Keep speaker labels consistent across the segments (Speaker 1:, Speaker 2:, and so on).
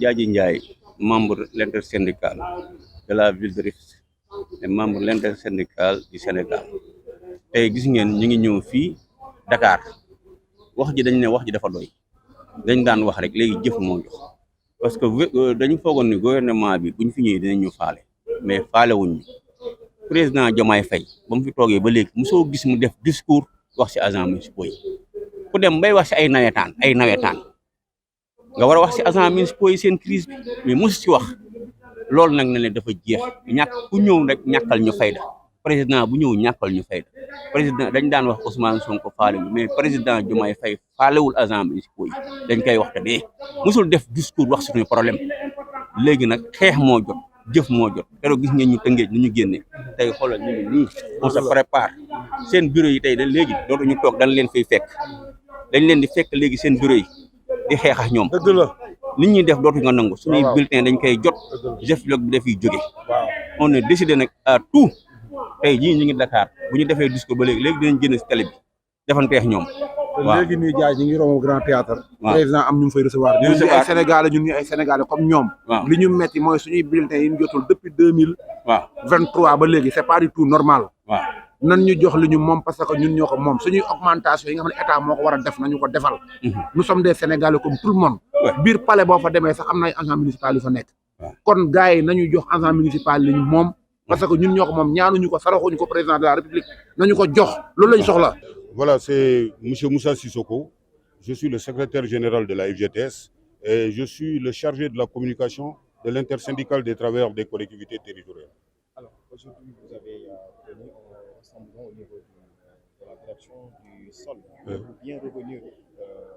Speaker 1: Diadji Ndiaye, membre l'intersyndical de la ville de Rufisque et membre l'intersyndical du Sénégal. tey gis ngeen ñu ngi ñëw fii Dakar wax ji dañ ne wax ji dafa doy dañ daan wax rek léegi jëf moo jox parce que dañu foogoon ni gouvernement bi buñ fi ñëwee dinañ ñu faale mais faale wuñ ñu président Diomaye Faye ba mu fi toogee ba léegi mosoo gis mu def discours wax ci agents municipaux yi ku dem bay wax ci ay nawetaan nga war a wax ci agents municipaux yi seen crise bi mais mosu ci wax loolu nag ne leen dafa jeex ñàkk ku ñëw rek ñàkkal ñu fayda président bu ñëw ñàkkal ñu fayda président dañ daan wax Ousmane Sonko faalewul mais président Diomaye Faye faalewul agents municipaux yi dañ koy wax te dee mosul def discours wax suñu problème léegi nag xeex moo jot jëf moo jot keroog gis ngeen ñu tëngee ni ñu génne tey xoolal ñu ngi nii on se prépare seen bureau yi tey dañ léegi dootuñu toog dañ leen fiy fekk dañ leen di fekk léegi seen bureau yi di xeex ak ñoom
Speaker 2: dëgg la
Speaker 1: nit ñi def dootu nga nangu suñuy bulletin dañ koy jot Jeflog bi dafiy jóge on est décidé nag à tout tey jii ñu ngi Dakar bu ñu defee discours ba léegi dinañ génn si télé bi defanteex ñoom waaw
Speaker 2: léegi nii jaay ñu ngi romb grand théâtre président am ñu mu fay recevoir ñun ñu ay sénégalais ñun ñu ay sénégalais comme ñoom li ñu metti mooy suñuy bulletin yi ñu jotul depuis 2023 ba léegi c'est pas du tout normal
Speaker 1: waaw
Speaker 2: nan ñu jox li ñu moom parce que ñun ñoo ko moom suñuy augmentation yi nga xam ne état moo ko war a def nañu ko defal nous sommes des sénégalais comme tout le monde biir palais boo fa demee sax am na ay agents municipaux yu fa nekk kon gars yi nañu jox agents municipaux li ñu moom parce que ñun ñoo ko moom ñaanuñu ko saraxuñu ko président de la république nañu ko jox loolu lañ soxla.
Speaker 3: Voilà, c'est monsieur Moussa Sissoko. Je suis le secrétaire général de la FGTS et je suis le chargé de la communication de l'intersyndicale des travailleurs des collectivités territoriales.
Speaker 4: Alors aujourd'hui vous avez tenu un rassemblement au niveau de la direction du sol. Pouvez-vous bien revenir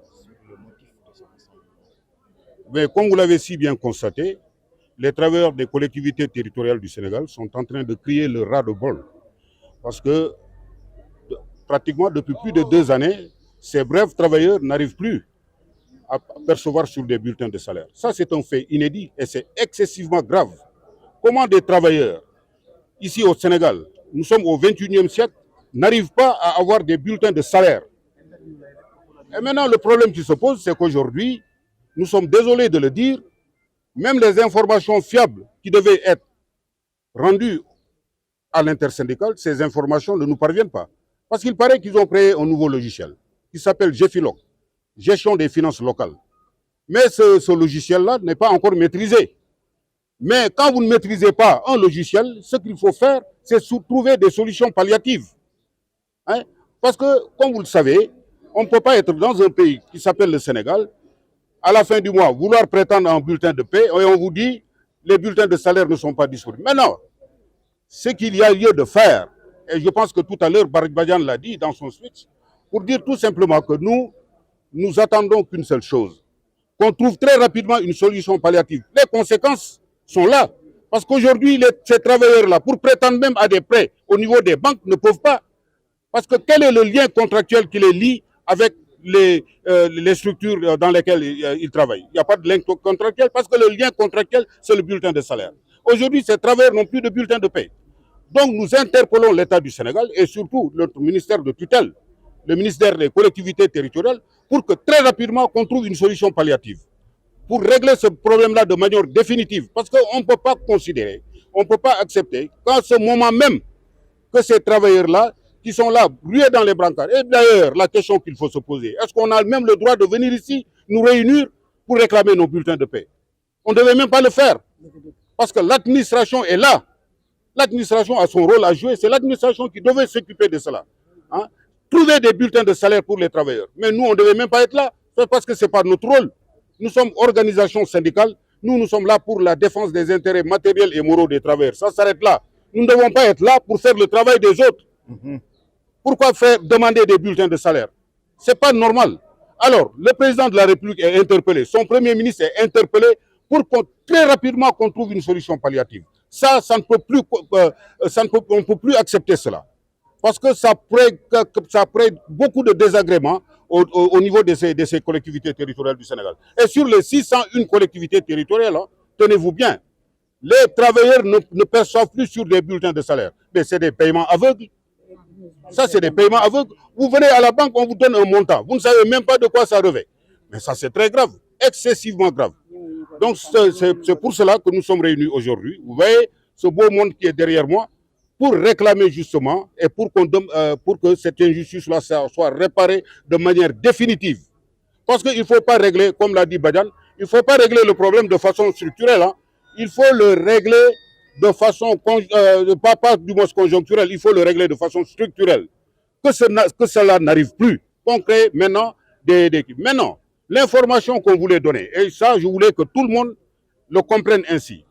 Speaker 4: sur le motif de ce rassemblement?
Speaker 3: Mais comme vous l'avez si bien constaté, les travailleurs des collectivités territoriales du Sénégal sont en train de crier le ras-le-bol parce que pratiquement depuis plus de 2 années, ces brefs travailleurs n'arrivent plus à percevoir sur des bulletins de salaire. Ça, c'est un fait inédit et c'est excessivement grave. Comment des travailleurs, ici au Sénégal, nous sommes au 21e siècle, n'arrivent pas à avoir des bulletins de salaire? Et maintenant, le problème qui se pose, c'est qu'aujourd'hui, nous sommes désolés de le dire, même les informations fiables qui devaient être rendues à l'intersyndicale, ces informations ne nous parviennent pas. Parce qu'il paraît qu'ils ont créé un nouveau logiciel qui s'appelle Gefilog, gestion des finances locales. Mais ce logiciel-là n'est pas encore maîtrisé. Mais quand vous ne maîtrisez pas un logiciel, ce qu'il faut faire, c'est trouver des solutions palliatives. Hein? Parce que, comme vous le savez, on ne peut pas être dans un pays qui s'appelle le Sénégal, à la fin du mois, vouloir prétendre un bulletin de paie, et on vous dit les bulletins de salaire ne sont pas disponibles. Maintenant, ce qu'il y a lieu de faire, et je pense que tout à l'heure, Barak Badian l'a dit dans son speech, pour dire tout simplement que nous attendons qu'une seule chose, qu'on trouve très rapidement une solution palliative. Les conséquences sont là. Parce qu'aujourd'hui, ces travailleurs-là, pour prétendre même à des prêts au niveau des banques, ne peuvent pas. Parce que quel est le lien contractuel qui les lie avec les structures dans lesquelles ils travaillent? Il n'y a pas de lien contractuel parce que le lien contractuel, c'est le bulletin de salaire. Aujourd'hui, ces travailleurs n'ont plus de bulletin de paie. Donc, nous interpellons l'État du Sénégal et surtout notre ministère de tutelle, le ministère des collectivités territoriales, pour que très rapidement, qu'on trouve une solution palliative pour régler ce problème-là de manière définitive. Parce qu'on ne peut pas considérer, on ne peut pas accepter qu'à ce moment même que ces travailleurs-là qui sont là, rués dans les brancards. Et d'ailleurs, la question qu'il faut se poser, est-ce qu'on a même le droit de venir ici, nous réunir pour réclamer nos bulletins de paix? On ne devait même pas le faire. Parce que l'administration est là. L'administration a son rôle à jouer. C'est l'administration qui devait s'occuper de cela. Hein? Trouver des bulletins de salaire pour les travailleurs. Mais nous, on ne devait même pas être là. C'est parce que ce n'est pas notre rôle. Nous sommes organisation syndicale. Nous sommes là pour la défense des intérêts matériels et moraux des travailleurs. Ça s'arrête là. Nous ne devons pas être là pour faire le travail des autres. Pourquoi demander des bulletins de salaire? Ce n'est pas normal. Alors, le président de la République est interpellé. Son premier ministre est interpellé pour très rapidement qu'on trouve une solution palliative. Ça ne peut plus, on ne peut plus accepter cela. Parce que ça crée beaucoup de désagréments au niveau de ces collectivités territoriales du Sénégal. Et sur les 601 collectivités territoriales, hein, tenez-vous bien, les travailleurs ne perçoivent plus sur des bulletins de salaire. Mais c'est des paiements aveugles. Ça, c'est des paiements aveugles. Vous venez à la banque, on vous donne un montant. Vous ne savez même pas de quoi ça revêt. Mais ça, c'est très grave, excessivement grave. Donc, c'est pour cela que nous sommes réunis aujourd'hui. Vous voyez ce beau monde qui est derrière moi pour réclamer justement et pour que cette injustice-là soit réparée de manière définitive. Parce qu'il ne faut pas régler, comme l'a dit Badian, il ne faut pas régler le problème de façon structurelle. Hein. Il faut le régler de façon, pas du moins conjoncturelle, il faut le régler de façon structurelle. Que cela n'arrive plus. On crée maintenant des équipes. Maintenant, l'information qu'on voulait donner, et ça, je voulais que tout le monde le comprenne ainsi.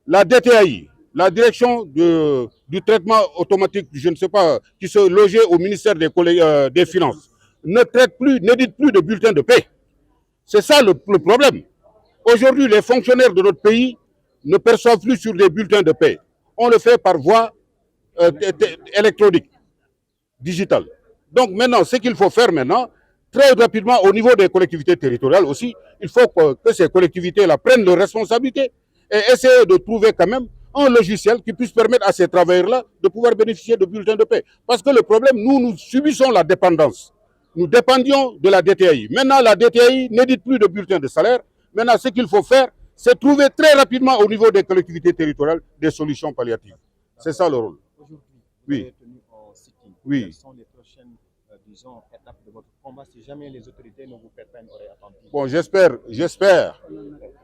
Speaker 3: La DTAI, la direction du traitement automatique, je ne sais pas, qui se logeait au ministère des Finances, n'édite plus de bulletins de paie. C'est ça le problème. Aujourd'hui, les fonctionnaires de notre pays ne perçoivent plus sur des bulletins de paie. On le fait par voie électronique, digitale. Donc maintenant, ce qu'il faut faire maintenant, très rapidement au niveau des collectivités territoriales aussi, il faut que ces collectivités-là prennent leurs responsabilités et essayer de trouver quand même un logiciel qui puisse permettre à ces travailleurs-là de pouvoir bénéficier de bulletins de paie. Parce que le problème, nous subissons la dépendance. Nous dépendions de la DTAI. Maintenant, la DTAI n'édite plus de bulletins de salaire. Maintenant, ce qu'il faut faire, c'est trouver très rapidement au niveau des collectivités territoriales des solutions palliatives. C'est ça le rôle.
Speaker 4: Aujourd'hui,
Speaker 3: oui.
Speaker 4: vous êtes tenu en sitting.
Speaker 3: Oui.
Speaker 4: Quelles sont les prochaines étapes de votre combat si jamais les autorités ne vous prêtent pas une oreille attentive?
Speaker 3: Bon,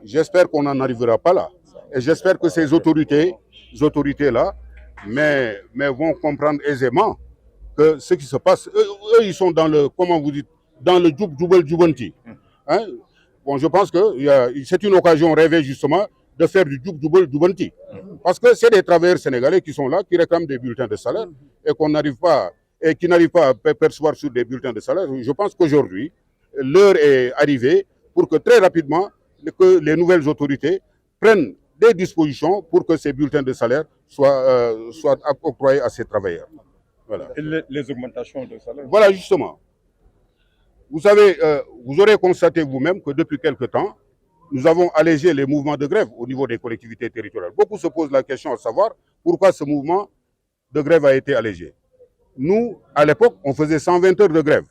Speaker 3: j'espère qu'on n'en arrivera pas là. Et j'espère que ces autorités-là, mais vont comprendre aisément que ce qui se passe, eux ils sont dans le, comment vous dites, dans le Djoubel-Djoubanti. Hein? Bon, je pense que c'est une occasion rêvée justement de faire du Djoubel-Djoubanti. Parce que c'est des travailleurs sénégalais qui sont là, qui réclament des bulletins de salaire et qui n'arrivent pas à percevoir sur des bulletins de salaire. Je pense qu'aujourd'hui, l'heure est arrivée pour que très rapidement, que les nouvelles autorités prennent des dispositions pour que ces bulletins de salaire soient octroyés à ces travailleurs. Voilà.
Speaker 5: Et les augmentations de salaire?
Speaker 3: Voilà, justement. Vous savez, vous aurez constaté vous-même que depuis quelque temps, nous avons allégé les mouvements de grève au niveau des collectivités territoriales. Beaucoup se posent la question à savoir pourquoi ce mouvement de grève a été allégé. Nous, à l'époque, on faisait 120 heures de grève.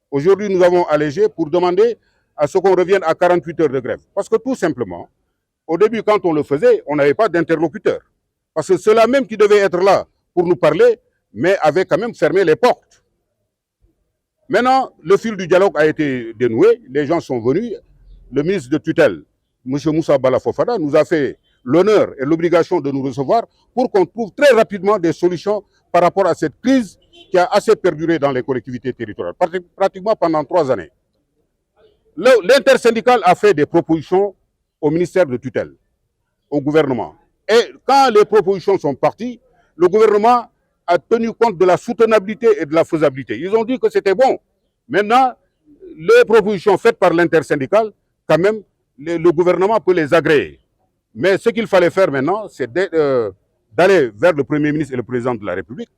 Speaker 3: Aujourd'hui, nous avons allégé pour demander à ce qu'on revienne à 48 heures de grève. Parce que tout simplement, au début, quand on le faisait, on n'avait pas d'interlocuteur. Parce que ceux-là même qui devaient être là pour nous parler, mais avaient quand même fermé les portes. Maintenant, le fil du dialogue a été dénoué, les gens sont venus. Le ministre de tutelle, M. Moussa Bala Fofana, nous a fait l'honneur et l'obligation de nous recevoir pour qu'on trouve très rapidement des solutions par rapport à cette crise qui a assez perduré dans les collectivités territoriales, pratiquement pendant 3 années. L'intersyndicale a fait des propositions au ministère de tutelle, au gouvernement. Et quand les propositions sont parties, le gouvernement a tenu compte de la soutenabilité et de la faisabilité. Ils ont dit que c'était bon. Maintenant, les propositions faites par l'intersyndicale, quand même, le gouvernement peut les agréer. Mais ce qu'il fallait faire maintenant, c'est d'aller vers le Premier ministre et le Président de la République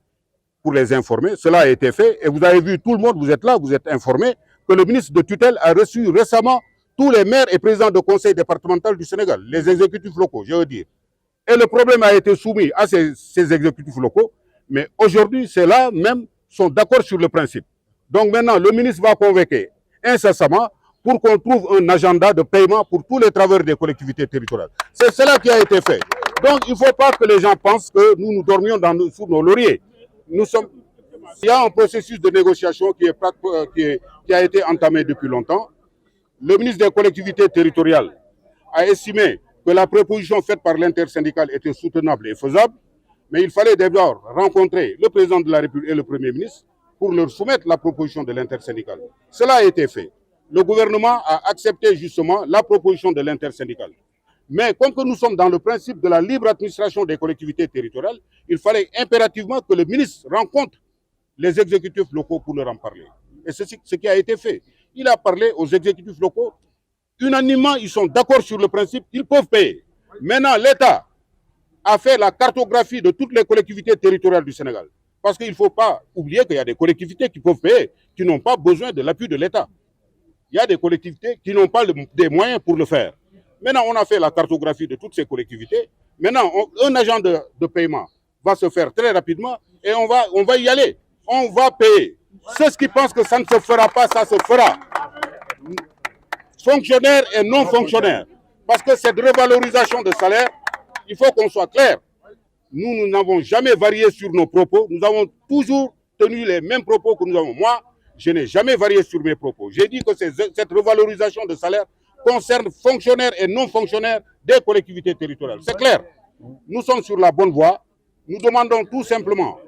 Speaker 3: pour les informer. Cela a été fait et vous avez vu, tout le monde, vous êtes là, vous êtes informés, que le ministre de tutelle a reçu récemment tous les maires et présidents de conseil départemental du Sénégal, les exécutifs locaux, je veux dire. Et le problème a été soumis à ces exécutifs locaux, mais aujourd'hui, ceux-là même sont d'accord sur le principe. Donc maintenant, le ministre va convoquer incessamment pour qu'on trouve un agenda de paiement pour tous les travailleurs des collectivités territoriales. C'est cela qui a été fait. Donc il ne faut pas que les gens pensent que nous dormions sous nos lauriers. Nous sommes... Il y a un processus de négociation qui a été entamé depuis longtemps. Le ministre des collectivités territoriales a estimé que la proposition faite par l'intersyndicale était soutenable et faisable, mais il fallait d'abord rencontrer le président de la République et le Premier ministre pour leur soumettre la proposition de l'intersyndicale. Cela a été fait. Le gouvernement a accepté justement la proposition de l'intersyndicale. Mais comme que nous sommes dans le principe de la libre administration des collectivités territoriales, il fallait impérativement que le ministre rencontre les exécutifs locaux pour leur en parler. Et c'est ce qui a été fait. Il a parlé aux exécutifs locaux. Unanimement, ils sont d'accord sur le principe qu'ils peuvent payer. Maintenant, l'État a fait la cartographie de toutes les collectivités territoriales du Sénégal. Parce qu'il ne faut pas oublier qu'il y a des collectivités qui peuvent payer, qui n'ont pas besoin de l'appui de l'État. Il y a des collectivités qui n'ont pas des moyens pour le faire. Maintenant, on a fait la cartographie de toutes ces collectivités. Maintenant, un agent de paiement va se faire très rapidement et on va y aller. On va payer. Ceux qui pensent que ça ne se fera pas, ça se fera. Fonctionnaires et non fonctionnaires. Parce que cette revalorisation de salaire, il faut qu'on soit clair. Nous n'avons jamais varié sur nos propos. Nous avons toujours tenu les mêmes propos que nous avons. Moi, je n'ai jamais varié sur mes propos. J'ai dit que cette revalorisation de salaire concerne fonctionnaires et non fonctionnaires des collectivités territoriales. C'est clair. Nous sommes sur la bonne voie. Nous demandons tout simplement.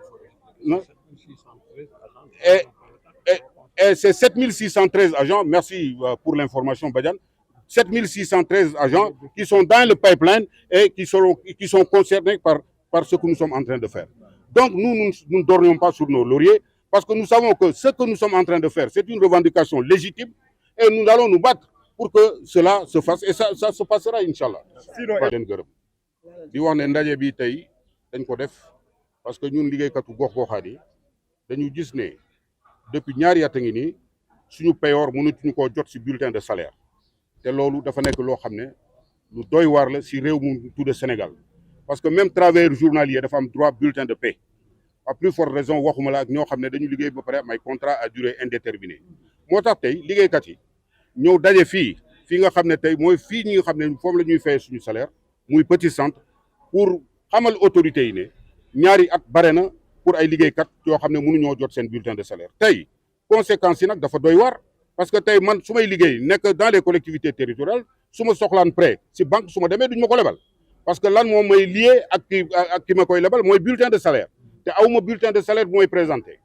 Speaker 3: Et c'est 7613 agents, merci pour l'information, Badiane, 7613 agents qui sont dans le pipeline et qui sont concernés par ce que nous sommes en train de faire. Donc nous ne dormions pas sur nos lauriers parce que nous savons que ce que nous sommes en train de faire, c'est une revendication légitime et nous allons nous battre pour que cela se fasse et ça se passera, Inch'Allah. Di wax ne ndaje bi tey dañ ko def parce que ñun liggéeykatu gox-goxaan yi dañu gis ne depuis ñaari at a ngi nii suñu payoor mënatuñu koo jot si bulletin de salaire te loolu dafa nekk loo xam ne lu doy waar la si réew mu tudd Sénégal parce que même travailleur journalier dafa am droit bulletin de paie à plus forte raison waxuma la ak ñoo xam ne dañu liggéey ba pare am ay contrat à durée indéterminée moo tax tey liggéeykat yi ñëw daje fii nga xam ne tey mooy fii ñi nga xam ne foofu la ñuy fay suñu salaire muy petit centre pour xamal autorités yi ne ñaari at bare na pour ay liggéeykat yoo xam ne mënuñoo jot seen bulletin de salaire tey conséquences yi nag dafa doy waar parce que tey man su may liggéey nekk dans les collectivités territoriales su ma soxlaan prêt si banque su ma demee duñ ma ko lebal parce que lan moom may lié ak ki ma koy lebal mooy bulletin de salaire te awma bulletin de salaire bu may présenté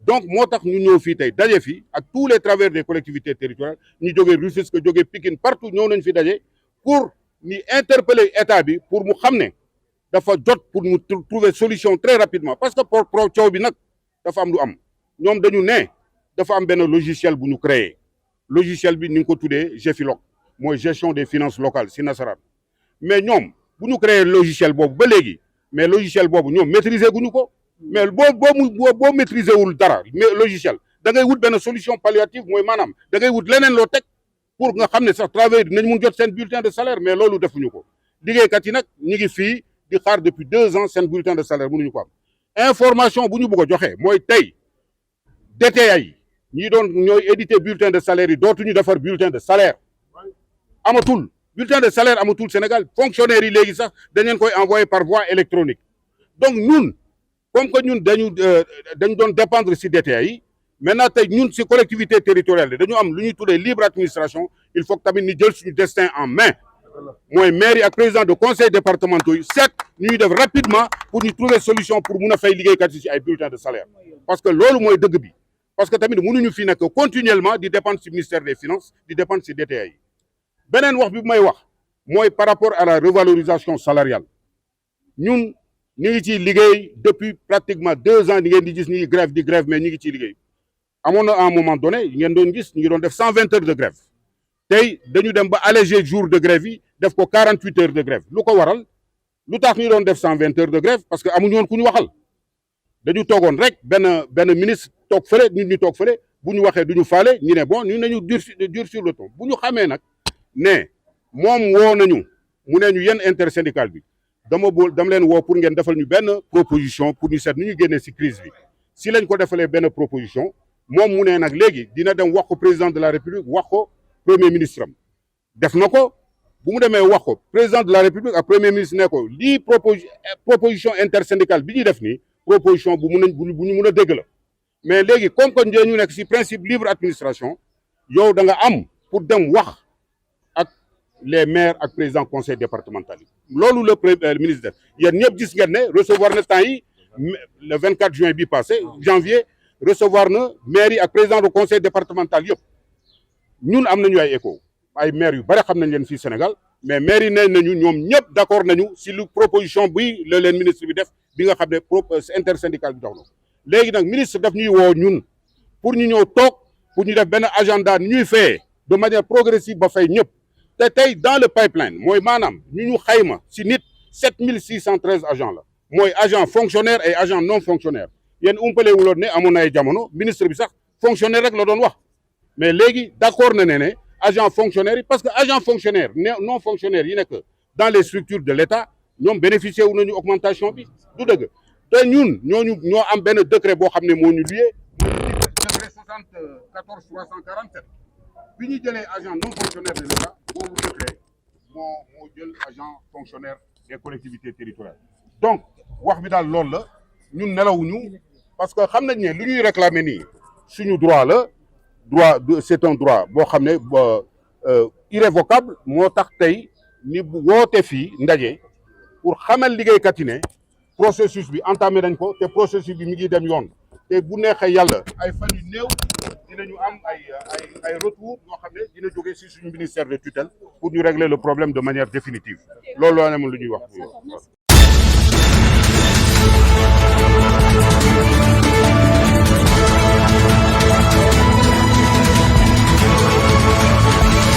Speaker 3: donc moo tax ñu ñëw fii tey daje fii ak tous les travailleurs des collectivités territoriales ñu jógee Rufisque jógee Pikine partout ñëw nañ fi daje pour ñu interpeller état bi pour mu xam ne dafa jot pour mu trouver solution très rapidement parce que pour coow bi nag dafa am lu am ñoom dañu ne dafa am benn logiciel bu ñu créé logiciel bi ni nga ko tuddee GFILOC mooy gestion des finances locales si nasaraan mais ñoom bu ñu créé logiciel boobu ba léegi mais logiciel boobu ñoom maîtriser guñu ko mais boo maîtriser wul dara mais logiciel da ngay wut benn solution palliative mooy maanaam da ngay wut leneen loo teg pour nga xam ne sax travailleurs dinañ mun jot seen bulletin de salaire mais loolu defuñu ko liggéeykat yi nag ñu ngi fii di xaar depuis 2 ans seen bulletin de salaire mënuñu ko am information bu ñu bëgg a joxe mooy tey DTA yi ñi doon ñooy éditer bulletin de salaire yi dootuñu defar bulletin de salaire amatul bulletin de salaire amatul Sénégal fonctionnaires yi léegi sax dañ leen koy envoyer par voie électronique donc ñun comme que ñun dañu doon dépendre si DTA yi maintenant tey ñun si collectivité territoriale dañu am lu ñuy tuddee libre administration il faut que tamit ñu jël suñu destin en main mooy maire yi ak président de conseil départementaux yi seet ñuy def rapidement pour ñu trouver solution pour mun a fay liggéeykat yi si ay bulletins de salaire parce que loolu mooy dëgg bi parce que tamit mënuñu fi nekk continuellement di dépendre si ministère des finances di dépendre si DTA yi beneen wax bi may wax mooy par rapport à la revalorisation salariale ñun ñu ngi ciy liggéey depuis pratiquement 2 ans di ngeen di gis ñu ngi grève di grève mais ñu ngi ciy liggéey amoon na à un moment donné ngeen doon gis ñu ngi doon def 120 heures de grève tey dañu dem ba alléger jour de grève yi def ko 48 heures de grève lu ko waral lu tax ñu doon def 120 heures de grève parce que amuñu woon ku ñu waxal dañu toogoon rek benn ministre toog fële nit ñi toog fële bu ñu waxee du ñu faale ñu ne bon ñu nañu dur sur le ton bu ñu xamee nag ne moom woo nañu mu ne ñu yéen intersyndical bi dama leen woo pour ngeen defal ñu benn proposition pour ñu seet ni ñu génnee si crise bi si lañ ko defalee benn proposition moom mu ne nag léegi dina dem wax ko président de la république wax ko premier ministre am def na ko bu mu demee wax ko président de la république ak premier ministre ne ko lii proposition intersyndicale bi ñuy def nii proposition bu ñu mun a dégg la mais léegi comme que ñu nekk ci principe libre administration yow da nga am pour dem wax ak les maires ak président conseil départemental yi loolu le ministre def yéen ñëpp gis ngeen ne recevoir na temps yi le 24 juin bi passé janvier recevoir na maires yi ak président du conseil départemental yëpp ñun am nañu ay écho ay maires yu bari xam nañ leen fii Sénégal mais maires yi nee nañu ñoom ñëpp d'accord nañu si lu proposition bi la leen ministre bi def bi nga xam ne intersyndical bi dox na léegi nag ministre daf ñuy woo ñun pour ñu ñëw toog pour ñu def benn agenda ñuy fayee de manière progressive ba fay ñëpp te tey dans le pipeline mooy maanaam ñu xayma si nit 7613 agents la mooy agent fonctionnaire et agent non fonctionnaire yéen umpale wuloon ne amoon na ay jamono ministre bi sax fonctionnaire rek la doon wax mais léegi d'accord na ne agent fonctionnaire yi parce que agent fonctionnaire non fonctionnaire yi nekk dans les structures de l'État ñoom bénéficié wu nañu augmentation bi du dëgg te ñun ñoo am benn décret boo xam ne moo ñu lié décret 74 347 bi ñu jëlee agent non fonctionnaire de l'État boobu décret moo jël agent fonctionnaire des collectivités territoriales donc wax bi daal loolu la ñun nelawuñu parce que xam nañ ne lu ñuy réclamer nii suñu droit la c'est un droit boo xam ne irrévocable moo tax tey ni woote fii ndaje pour xamal liggéeykat yi ne processus bi entamé nañ ko te processus bi mi ngi dem yoon te bu neexee yàlla ay fan yu néew dinañu am ay retour yoo xam ne dina jógee si suñu ministère de tutelle pour ñu régler le problème de manière définitive loolu loo ne lu ñuy wax